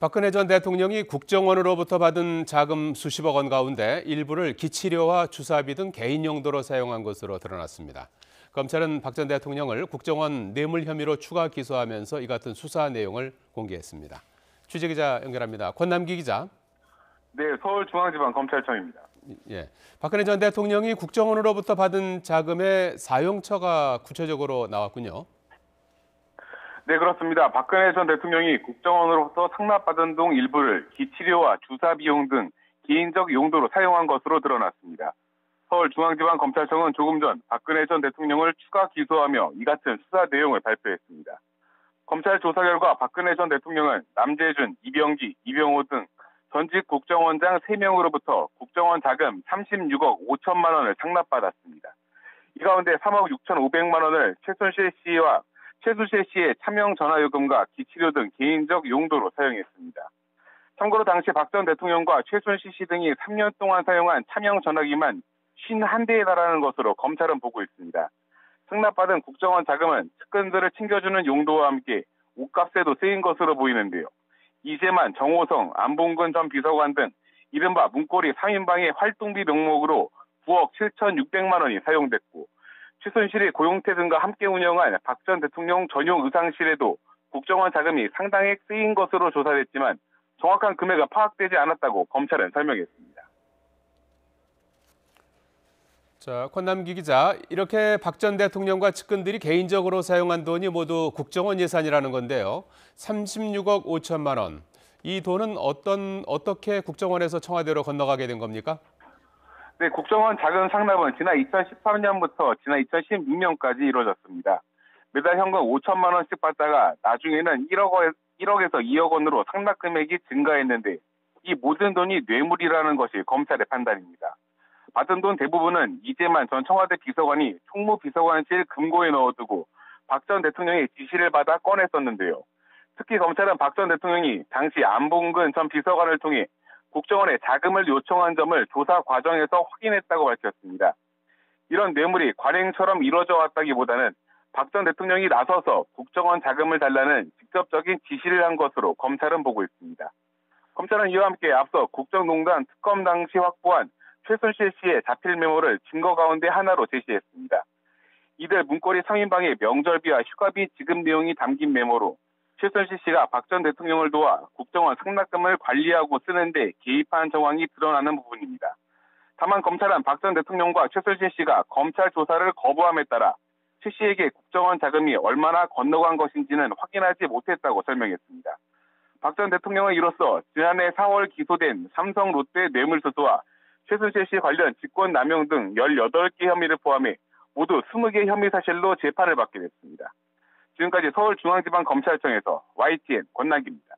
박근혜 전 대통령이 국정원으로부터 받은 자금 수십억 원 가운데 일부를 기치료와 주사비 등 개인 용도로 사용한 것으로 드러났습니다. 검찰은 박 전 대통령을 국정원 뇌물 혐의로 추가 기소하면서 이 같은 수사 내용을 공개했습니다. 취재기자 연결합니다. 권남기 기자. 네, 서울중앙지방검찰청입니다. 예, 박근혜 전 대통령이 국정원으로부터 받은 자금의 사용처가 구체적으로 나왔군요. 네, 그렇습니다. 박근혜 전 대통령이 국정원으로부터 상납받은 돈 일부를 기치료와 주사 비용 등 개인적 용도로 사용한 것으로 드러났습니다. 서울중앙지방검찰청은 조금 전 박근혜 전 대통령을 추가 기소하며 이 같은 수사 내용을 발표했습니다. 검찰 조사 결과 박근혜 전 대통령은 남재준, 이병기, 이병호 등 전직 국정원장 3명으로부터 국정원 자금 36억 5천만 원을 상납받았습니다. 이 가운데 3억 6,500만 원을 최순실 씨의 차명 전화요금과 기치료 등 개인적 용도로 사용했습니다. 참고로 당시 박 전 대통령과 최순실 씨 등이 3년 동안 사용한 차명 전화기만 51대에 달하는 것으로 검찰은 보고 있습니다. 상납받은 국정원 자금은 측근들을 챙겨주는 용도와 함께 옷값에도 쓰인 것으로 보이는데요. 이재만, 정호성, 안봉근 전 비서관 등 이른바 문고리 3인방의 활동비 명목으로 9억 7,600만 원이 사용됐고, 최순실이 고용태 등과 함께 운영한 박 전 대통령 전용 의상실에도 국정원 자금이 상당액 쓰인 것으로 조사됐지만 정확한 금액은 파악되지 않았다고 검찰은 설명했습니다. 자, 권남기 기자, 이렇게 박 전 대통령과 측근들이 개인적으로 사용한 돈이 모두 국정원 예산이라는 건데요. 36억 5천만 원. 이 돈은 어떻게 국정원에서 청와대로 건너가게 된 겁니까? 네, 국정원 자금 상납은 지난 2013년부터 지난 2016년까지 이루어졌습니다. 매달 현금 5천만 원씩 받다가 나중에는 1억에서 2억 원으로 상납 금액이 증가했는데 이 모든 돈이 뇌물이라는 것이 검찰의 판단입니다. 받은 돈 대부분은 이재만 전 청와대 비서관이 총무비서관실 금고에 넣어두고 박 전 대통령의 지시를 받아 꺼냈었는데요. 특히 검찰은 박 전 대통령이 당시 안봉근 전 비서관을 통해 국정원에 자금을 요청한 점을 조사 과정에서 확인했다고 밝혔습니다. 이런 뇌물이 관행처럼 이루어져 왔다기보다는 박 전 대통령이 나서서 국정원 자금을 달라는 직접적인 지시를 한 것으로 검찰은 보고 있습니다. 검찰은 이와 함께 앞서 국정농단 특검 당시 확보한 최순실 씨의 자필 메모를 증거 가운데 하나로 제시했습니다. 이들 문고리 3인방의 명절비와 휴가비 지급 내용이 담긴 메모로 최순실 씨가 박 전 대통령을 도와 국정원 상납금을 관리하고 쓰는데 개입한 정황이 드러나는 부분입니다. 다만 검찰은 박 전 대통령과 최순실 씨가 검찰 조사를 거부함에 따라 최 씨에게 국정원 자금이 얼마나 건너간 것인지는 확인하지 못했다고 설명했습니다. 박 전 대통령은 이로써 지난해 4월 기소된 삼성 롯데 뇌물수수와 최순실 씨 관련 직권남용 등 18개 혐의를 포함해 모두 20개 혐의 사실로 재판을 받게 됐습니다. 지금까지 서울중앙지방검찰청에서 YTN 권남기입니다.